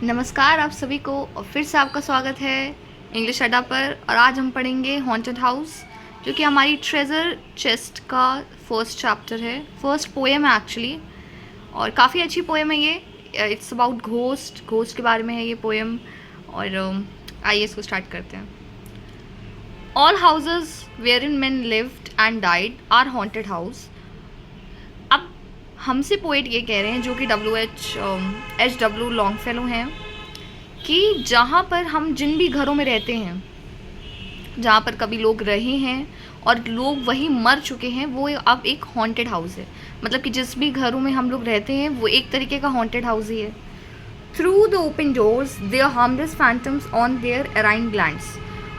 नमस्कार आप सभी को और फिर से आपका स्वागत है इंग्लिश अड्डा पर। और आज हम पढ़ेंगे हॉन्टेड हाउस, जो कि हमारी ट्रेजर चेस्ट का फर्स्ट चैप्टर है, फर्स्ट पोएम है एक्चुअली। और काफ़ी अच्छी पोएम है ये। इट्स अबाउट घोस्ट के बारे में है ये पोएम। और आइए इसको स्टार्ट करते हैं। All houses where in man lived and died are haunted house. अब हमसे पोएट ये कह रहे हैं, जो कि H.W. लॉन्गफेलो हैं, कि जहाँ पर हम जिन भी घरों में रहते हैं, जहाँ पर कभी लोग रहे हैं और लोग वही मर चुके हैं, वो अब एक हॉन्टेड हाउस है। मतलब कि जिस भी घरों में हम लोग रहते हैं वो एक तरीके का हॉन्टेड हाउस ही है। Through the open doors their harmless phantoms on their errands glides.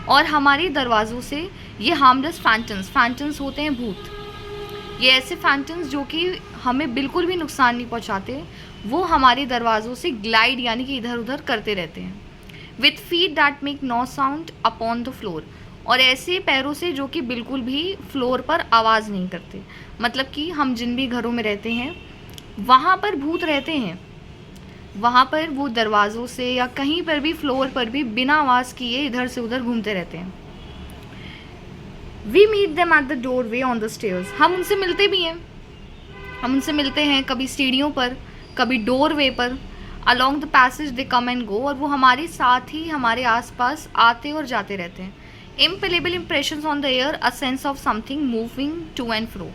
और हमारे दरवाज़ों से ये हार्मलेस फैंटम्स होते हैं भूत। ये ऐसे फैंटम्स जो कि हमें बिल्कुल भी नुकसान नहीं पहुंचाते, वो हमारे दरवाज़ों से ग्लाइड यानी कि इधर उधर करते रहते हैं। With feet that make no sound upon the floor. और ऐसे पैरों से जो कि बिल्कुल भी फ्लोर पर आवाज़ नहीं करते। मतलब कि हम जिन भी घरों में रहते हैं वहाँ पर भूत रहते हैं, वहाँ पर वो दरवाज़ों से या कहीं पर भी फ्लोर पर भी बिना आवाज़ किए इधर से उधर घूमते रहते हैं। We meet them at the doorway on the stairs. हम उनसे मिलते भी हैं, हम उनसे मिलते हैं कभी सीढ़ियों पर, कभी डोर वे पर। Along the passage they come and go. और वो हमारे साथ ही हमारे आसपास आते और जाते रहते हैं। Impalpable impressions on the air, a sense of something moving to and fro.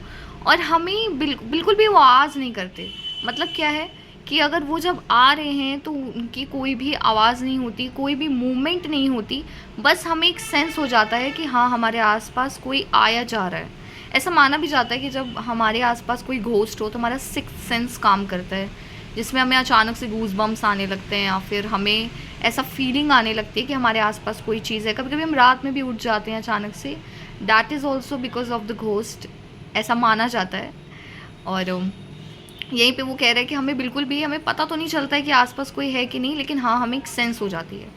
और हमें बिल्कुल भी वो आवाज़ नहीं करते। मतलब क्या है कि अगर वो जब आ रहे हैं तो उनकी कोई भी आवाज़ नहीं होती, कोई भी मूवमेंट नहीं होती। बस हमें एक सेंस हो जाता है कि हाँ, हमारे आसपास कोई आया जा रहा है। ऐसा माना भी जाता है कि जब हमारे आसपास कोई घोस्ट हो तो हमारा सिक्स्थ सेंस काम करता है, जिसमें हमें अचानक से गूज बम्स आने लगते हैं या फिर हमें ऐसा फीलिंग आने लगती है कि हमारे आसपास कोई चीज़ है। कभी कभी हम रात में भी उठ जाते हैं अचानक से। That is also because of the ghost, ऐसा माना जाता है। और यहीं पे वो कह रहे हैं कि हमें बिल्कुल भी हमें पता तो नहीं चलता है कि आसपास कोई है कि नहीं, लेकिन हाँ, हमें एक सेंस हो जाती है।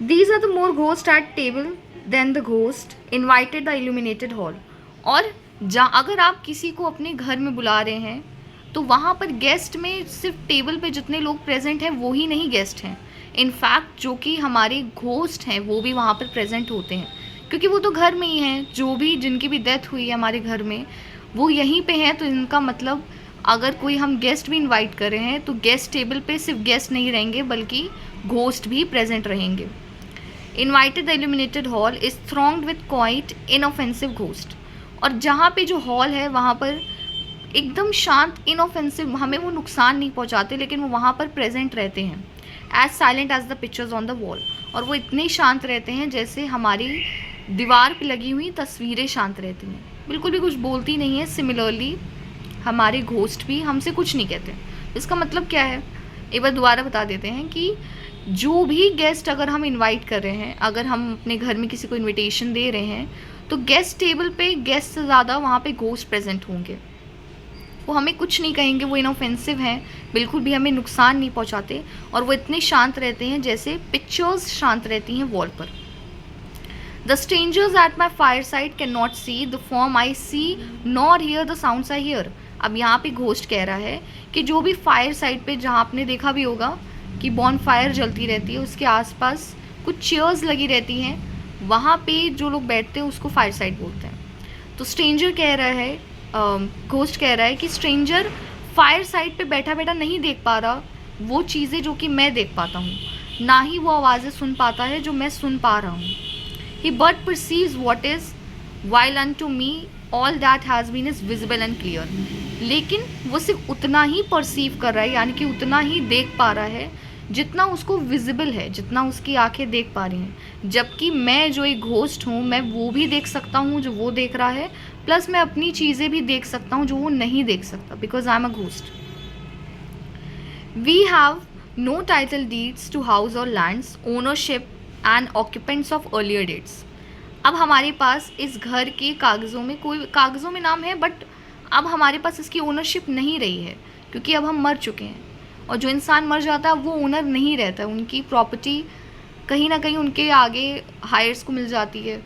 These are the more ghosts at table than the ghost invited the illuminated hall। और अगर आप किसी को अपने घर में बुला रहे हैं तो वहाँ पर गेस्ट में सिर्फ टेबल पे जितने लोग प्रेजेंट हैं वो ही नहीं गेस्ट हैं। इनफैक्ट जो कि हमारे घोस्ट हैं वो भी वहाँ पर प्रेजेंट होते हैं, क्योंकि वो तो घर में ही हैं। जो भी जिनकी भी डेथ हुई है हमारे घर में वो यहीं पे हैं। तो इनका मतलब अगर कोई हम गेस्ट भी इनवाइट कर रहे हैं तो गेस्ट टेबल पे सिर्फ गेस्ट नहीं रहेंगे बल्कि घोस्ट भी प्रेजेंट रहेंगे। Invited the illuminated hall is thronged with quiet inoffensive ghost. और जहाँ पे जो हॉल है वहाँ पर एकदम शांत, इनऑफेंसिव, हमें वो नुकसान नहीं पहुँचाते लेकिन वो वहाँ पर प्रेजेंट रहते हैं। As silent as the pictures on the wall. और वो इतने शांत रहते हैं जैसे हमारी दीवार पे लगी हुई तस्वीरें शांत रहती हैं, बिल्कुल भी कुछ बोलती नहीं है। सिमिलरली हमारे घोस्ट भी हमसे कुछ नहीं कहते। इसका मतलब क्या है, एक बार दोबारा बता देते हैं कि जो भी गेस्ट अगर हम इनवाइट कर रहे हैं, अगर हम अपने घर में किसी को इनविटेशन दे रहे हैं तो गेस्ट टेबल पे गेस्ट से ज़्यादा वहाँ पे घोस्ट प्रेजेंट होंगे। वो हमें कुछ नहीं कहेंगे, वो इनऑफेंसिव हैं, बिल्कुल भी हमें नुकसान नहीं पहुँचाते। और वो इतने शांत रहते हैं जैसे पिक्चर्स शांत रहती हैं वॉल पर। The strangers at my fireside cannot see the form I see nor hear the sounds I hear. अब यहाँ पे घोस्ट कह रहा है कि जो भी फायर साइड पे, जहाँ आपने देखा भी होगा कि बॉन फायर जलती रहती है, उसके आसपास कुछ चेयर्स लगी रहती हैं, वहाँ पे जो लोग बैठते हैं उसको फायर साइड बोलते हैं। तो स्ट्रेंजर कह रहा है, घोस्ट कह रहा है कि स्ट्रेंजर फायर साइड पे बैठा बैठा नहीं देख पा रहा वो चीज़ें जो कि मैं देख पाता हूँ, ना ही वो आवाज़ें सुन पाता है जो मैं सुन पा रहा हूँ। He but perceives what is while unto me all that has been is visible and clear. लेकिन वो सिर्फ उतना ही परसीव कर रहा है, यानी कि उतना ही देख पा रहा है जितना उसको विजिबल है, जितना उसकी आंखें देख पा रही हैं। जबकि मैं जो एक घोस्ट हूँ, मैं वो भी देख सकता हूँ जो वो देख रहा है, प्लस मैं अपनी चीज़ें भी देख सकता हूँ जो वो नहीं देख सकता, because I am a ghost. We have no title deeds to house or lands, ownership and occupants of earlier dates. अब हमारे पास इस घर के कागज़ों में, कोई कागज़ों में नाम है बट अब हमारे पास इसकी ओनरशिप नहीं रही है, क्योंकि अब हम मर चुके हैं। और जो इंसान मर जाता है वो ओनर नहीं रहता है, उनकी प्रॉपर्टी कहीं ना कहीं उनके आगे हायर्स को मिल जाती है।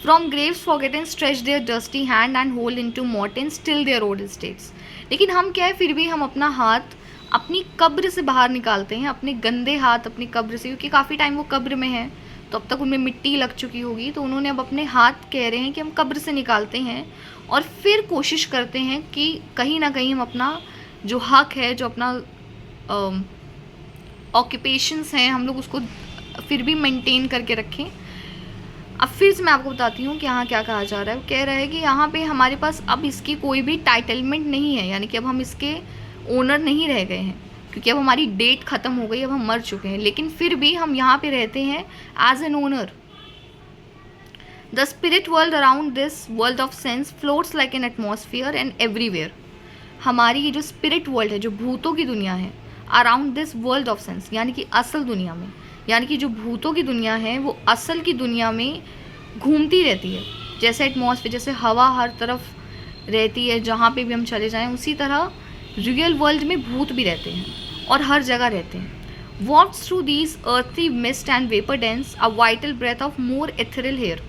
From graves forgotten stretch their dusty hand and hold in to mortmain till their old states. लेकिन हम क्या है, फिर भी हम अपना हाथ अपनी कब्र से बाहर निकालते हैं, अपने गंदे हाथ अपनी कब्र से, क्योंकि काफ़ी टाइम वो कब्र में है तो अब तक उनमें मिट्टी लग चुकी होगी, तो उन्होंने अब अपने हाथ कह रहे हैं कि हम कब्र से निकालते हैं और फिर कोशिश करते हैं कि कहीं ना कहीं हम अपना जो हक है, जो अपना ऑक्यूपेशंस हैं, हम लोग उसको फिर भी मेंटेन करके रखें। अब फिर से मैं आपको बताती हूँ कि यहाँ क्या कहा जा रहा है। वो कह रहा है कि यहाँ पे हमारे पास अब इसकी कोई भी टाइटलमेंट नहीं है, यानी कि अब हम इसके ओनर नहीं रह गए हैं, क्योंकि अब हमारी डेट ख़त्म हो गई, अब हम मर चुके हैं, लेकिन फिर भी हम यहाँ पे रहते हैं as an owner. The spirit world around this world of sense floats like an atmosphere and everywhere. हमारी ये जो स्पिरिट वर्ल्ड है, जो भूतों की दुनिया है, around this world of sense, यानी कि असल दुनिया में, यानी कि जो भूतों की दुनिया है वो असल की दुनिया में घूमती रहती है। जैसे एटमॉस्फेयर, जैसे हवा हर तरफ रहती है, जहाँ पे भी हम चले जाएं, उसी तरह रियल वर्ल्ड में भूत भी रहते हैं और हर जगह रहते हैं। Walks through these earthly mist and vapour dense a vital breath of more ethereal air.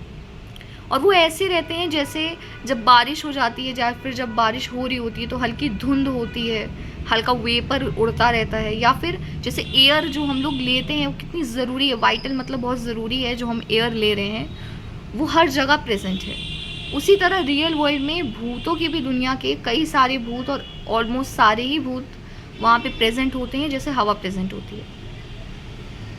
और वो ऐसे रहते हैं जैसे जब बारिश हो जाती है, या फिर जब बारिश हो रही होती है तो हल्की धुंध होती है, हल्का वेपर उड़ता रहता है, या फिर जैसे एयर जो हम लोग लेते हैं वो कितनी ज़रूरी है, वाइटल मतलब बहुत ज़रूरी है, जो हम एयर ले रहे हैं वो हर जगह प्रेजेंट है। उसी तरह रियल वर्ल्ड में भूतों की भी दुनिया के कई सारे भूत और ऑलमोस्ट सारे ही भूत वहाँ पे प्रेजेंट होते हैं, जैसे हवा प्रेजेंट होती है।